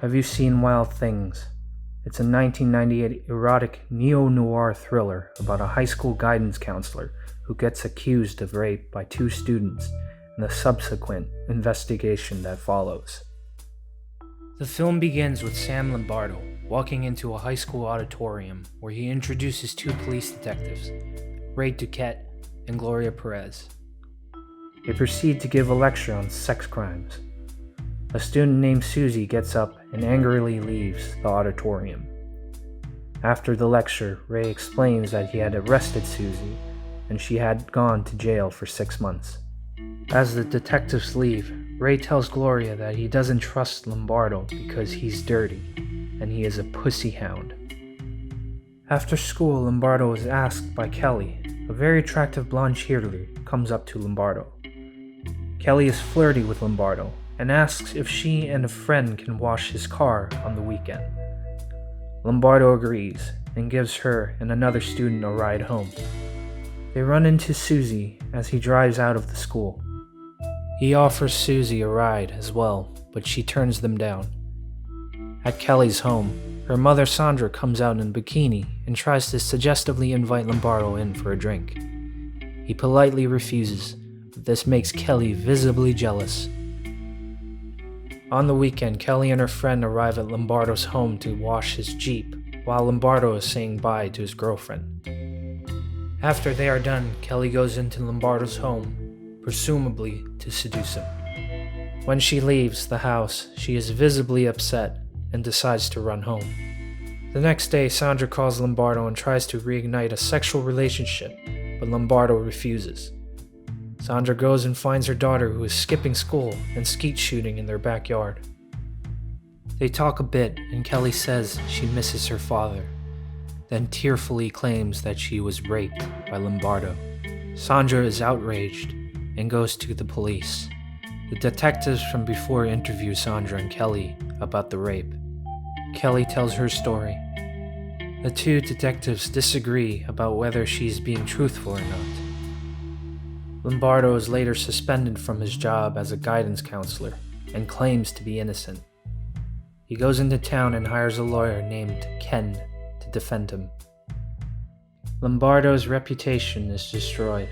Have you seen Wild Things? It's a 1998 erotic neo-noir thriller about a high school guidance counselor who gets accused of rape by two students and the subsequent investigation that follows. The film begins with Sam Lombardo walking into a high school auditorium where he introduces two police detectives, Ray Duquette and Gloria Perez. They proceed to give a lecture on sex crimes. A student named Susie gets up and angrily leaves the auditorium. After the lecture, Ray explains that he had arrested Susie and she had gone to jail for 6 months. As the detectives leave, Ray tells Gloria that he doesn't trust Lombardo because he's dirty and he is a pussy hound. After school, Lombardo is asked by Kelly. A very attractive blonde cheerleader comes up to Lombardo. Kelly is flirty with Lombardo and asks if she and a friend can wash his car on the weekend. Lombardo agrees and gives her and another student a ride home. They run into Susie as he drives out of the school. He offers Susie a ride as well, but she turns them down. At Kelly's home, her mother Sandra comes out in a bikini and tries to suggestively invite Lombardo in for a drink. He politely refuses, but this makes Kelly visibly jealous. On the weekend, Kelly and her friend arrive at Lombardo's home to wash his Jeep, while Lombardo is saying bye to his girlfriend. After they are done, Kelly goes into Lombardo's home, presumably to seduce him. When she leaves the house, she is visibly upset and decides to run home. The next day, Sandra calls Lombardo and tries to reignite a sexual relationship, but Lombardo refuses. Sandra goes and finds her daughter who is skipping school and skeet shooting in their backyard. They talk a bit and Kelly says she misses her father, then tearfully claims that she was raped by Lombardo. Sandra is outraged and goes to the police. The detectives from before interview Sandra and Kelly about the rape. Kelly tells her story. The two detectives disagree about whether she's being truthful or not. Lombardo is later suspended from his job as a guidance counselor and claims to be innocent. He goes into town and hires a lawyer named Ken to defend him. Lombardo's reputation is destroyed.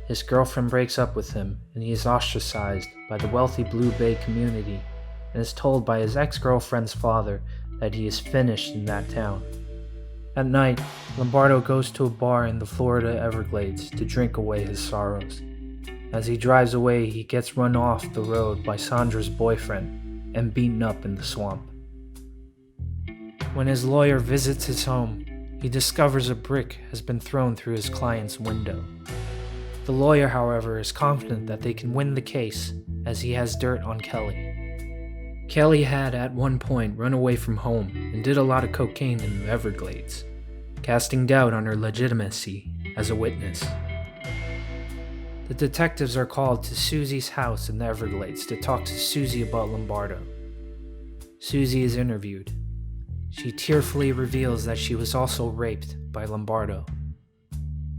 His girlfriend breaks up with him and he is ostracized by the wealthy Blue Bay community and is told by his ex-girlfriend's father that he is finished in that town. At night, Lombardo goes to a bar in the Florida Everglades to drink away his sorrows. As he drives away, he gets run off the road by Sandra's boyfriend and beaten up in the swamp. When his lawyer visits his home, he discovers a brick has been thrown through his client's window. The lawyer, however, is confident that they can win the case as he has dirt on Kelly. Kelly had at one point run away from home and did a lot of cocaine in the Everglades, casting doubt on her legitimacy as a witness. The detectives are called to Susie's house in the Everglades to talk to Susie about Lombardo. Susie is interviewed. She tearfully reveals that she was also raped by Lombardo.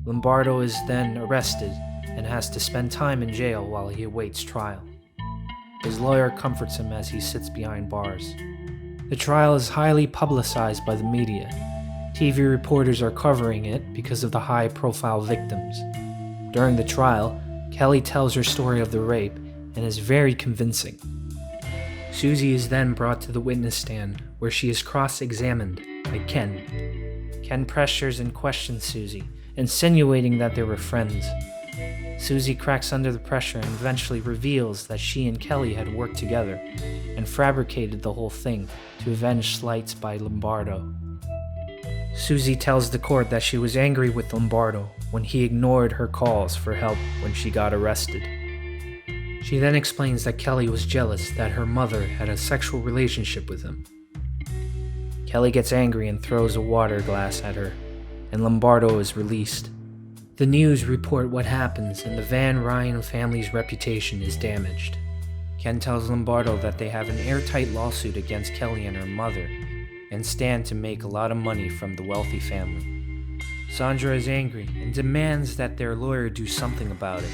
Lombardo is then arrested and has to spend time in jail while he awaits trial. His lawyer comforts him as he sits behind bars. The trial is highly publicized by the media. TV reporters are covering it because of the high-profile victims. During the trial, Kelly tells her story of the rape and is very convincing. Susie is then brought to the witness stand where she is cross-examined by Ken. Ken pressures and questions Susie, insinuating that they were friends. Susie cracks under the pressure and eventually reveals that she and Kelly had worked together and fabricated the whole thing to avenge slights by Lombardo. Susie tells the court that she was angry with Lombardo when he ignored her calls for help when she got arrested. She then explains that Kelly was jealous that her mother had a sexual relationship with him. Kelly gets angry and throws a water glass at her, and Lombardo is released. The news report what happens, and the Van Ryan family's reputation is damaged. Ken tells Lombardo that they have an airtight lawsuit against Kelly and her mother, and stand to make a lot of money from the wealthy family. Sandra is angry and demands that their lawyer do something about it,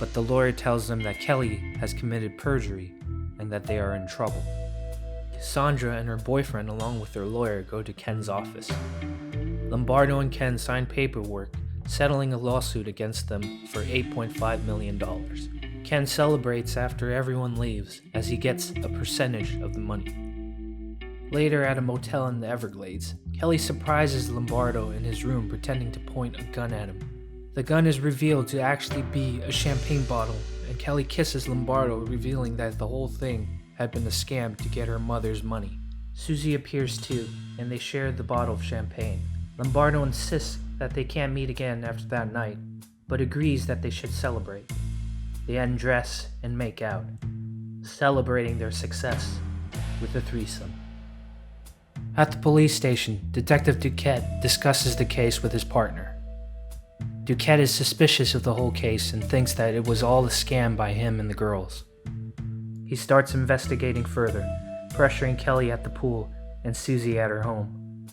but the lawyer tells them that Kelly has committed perjury and that they are in trouble. Sandra and her boyfriend along with their lawyer go to Ken's office. Lombardo and Ken sign paperwork settling a lawsuit against them for $8.5 million. Ken celebrates after everyone leaves as he gets a percentage of the money. Later at a motel in the Everglades, Kelly surprises Lombardo in his room pretending to point a gun at him. The gun is revealed to actually be a champagne bottle, and Kelly kisses Lombardo, revealing that the whole thing had been a scam to get her mother's money. Susie appears too, and they share the bottle of champagne. Lombardo insists that they can't meet again after that night, but agrees that they should celebrate. They undress and make out, celebrating their success with a threesome. At the police station, Detective Duquette discusses the case with his partner. Duquette is suspicious of the whole case and thinks that it was all a scam by him and the girls. He starts investigating further, pressuring Kelly at the pool and Susie at her home.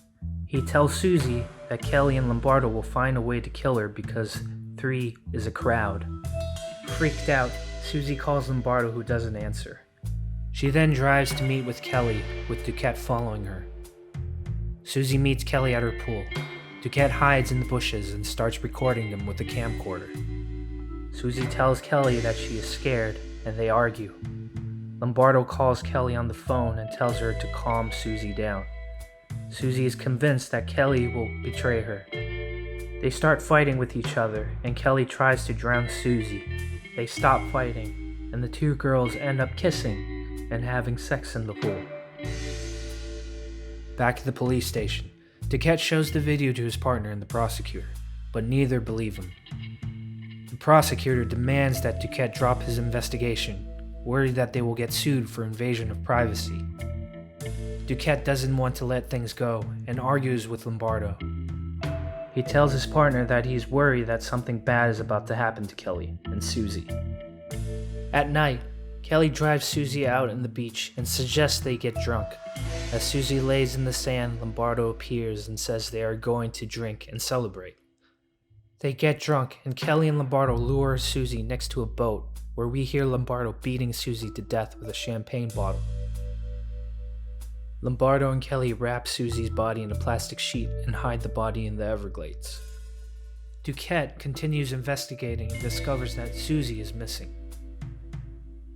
He tells Susie that Kelly and Lombardo will find a way to kill her because 3 is a crowd. Freaked out, Susie calls Lombardo, who doesn't answer. She then drives to meet with Kelly, with Duquette following her. Susie meets Kelly at her pool. Duquette hides in the bushes and starts recording them with a camcorder. Susie tells Kelly that she is scared, and they argue. Lombardo calls Kelly on the phone and tells her to calm Susie down. Susie is convinced that Kelly will betray her. They start fighting with each other, and Kelly tries to drown Susie. They stop fighting, and the 2 girls end up kissing and having sex in the pool. Back at the police station, Duquette shows the video to his partner and the prosecutor, but neither believe him. The prosecutor demands that Duquette drop his investigation, worried that they will get sued for invasion of privacy. Duquette doesn't want to let things go and argues with Lombardo. He tells his partner that he's worried that something bad is about to happen to Kelly and Susie. At night, Kelly drives Susie out on the beach and suggests they get drunk. As Susie lays in the sand, Lombardo appears and says they are going to drink and celebrate. They get drunk, and Kelly and Lombardo lure Susie next to a boat, where we hear Lombardo beating Susie to death with a champagne bottle. Lombardo and Kelly wrap Susie's body in a plastic sheet and hide the body in the Everglades. Duquette continues investigating and discovers that Susie is missing.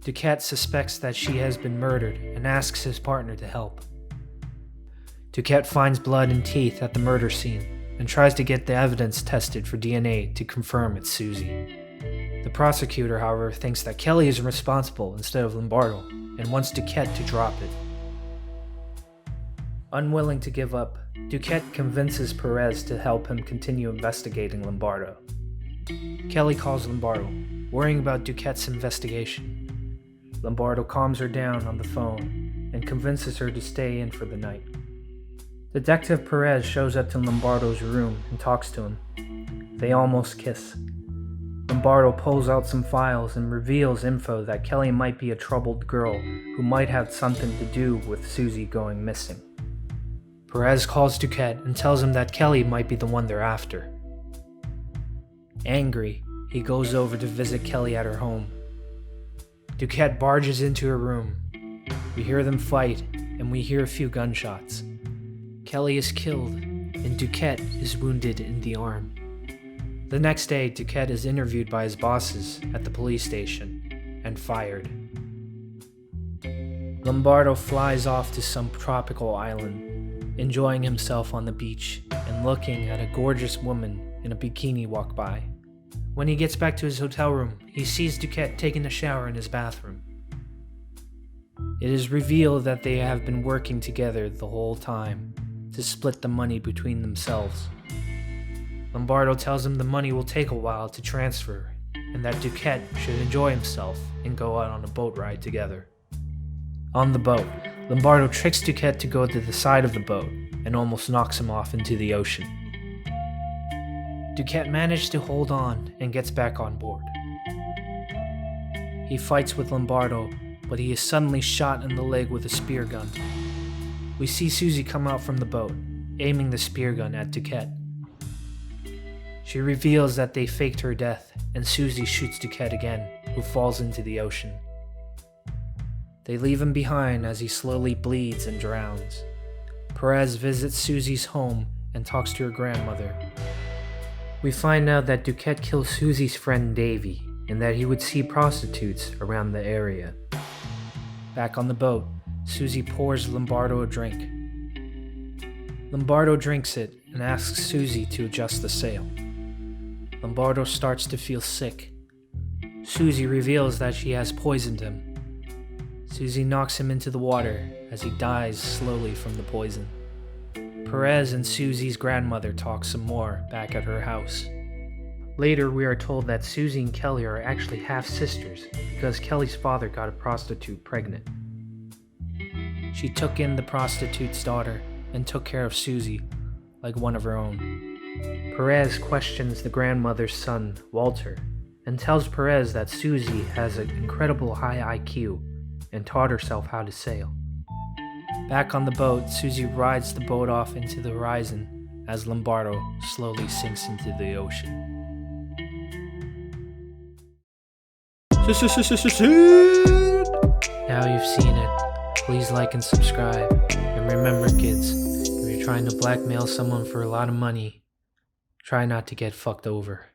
Duquette suspects that she has been murdered and asks his partner to help. Duquette finds blood and teeth at the murder scene and tries to get the evidence tested for DNA to confirm it's Susie. The prosecutor, however, thinks that Kelly is responsible instead of Lombardo and wants Duquette to drop it. Unwilling to give up, Duquette convinces Perez to help him continue investigating Lombardo. Kelly calls Lombardo, worrying about Duquette's investigation. Lombardo calms her down on the phone and convinces her to stay in for the night. Detective Perez shows up to Lombardo's room and talks to him. They almost kiss. Lombardo pulls out some files and reveals info that Kelly might be a troubled girl who might have something to do with Susie going missing. Perez calls Duquette and tells him that Kelly might be the one they're after. Angry, he goes over to visit Kelly at her home. Duquette barges into her room. We hear them fight, and we hear a few gunshots. Kelly is killed, and Duquette is wounded in the arm. The next day, Duquette is interviewed by his bosses at the police station and fired. Lombardo flies off to some tropical island, enjoying himself on the beach and looking at a gorgeous woman in a bikini walk by. When he gets back to his hotel room, he sees Duquette taking a shower in his bathroom. It is revealed that they have been working together the whole time to split the money between themselves. Lombardo tells him the money will take a while to transfer and that Duquette should enjoy himself and go out on a boat ride together. On the boat, Lombardo tricks Duquette to go to the side of the boat and almost knocks him off into the ocean. Duquette manages to hold on and gets back on board. He fights with Lombardo, but he is suddenly shot in the leg with a spear gun. We see Susie come out from the boat, aiming the spear gun at Duquette. She reveals that they faked her death, and Susie shoots Duquette again, who falls into the ocean. They leave him behind as he slowly bleeds and drowns. Perez visits Susie's home and talks to her grandmother. We find out that Duquette killed Susie's friend Davy and that he would see prostitutes around the area. Back on the boat, Susie pours Lombardo a drink. Lombardo drinks it and asks Susie to adjust the sail. Lombardo starts to feel sick. Susie reveals that she has poisoned him. Susie knocks him into the water as he dies slowly from the poison. Perez and Susie's grandmother talk some more back at her house. Later, we are told that Susie and Kelly are actually half-sisters because Kelly's father got a prostitute pregnant. She took in the prostitute's daughter and took care of Susie like one of her own. Perez questions the grandmother's son, Walter, and tells Perez that Susie has an incredible high IQ and taught herself how to sail. Back on the boat, Susie rides the boat off into the horizon as Lombardo slowly sinks into the ocean. Now you've seen it, please like and subscribe. And remember kids, if you're trying to blackmail someone for a lot of money, try not to get fucked over.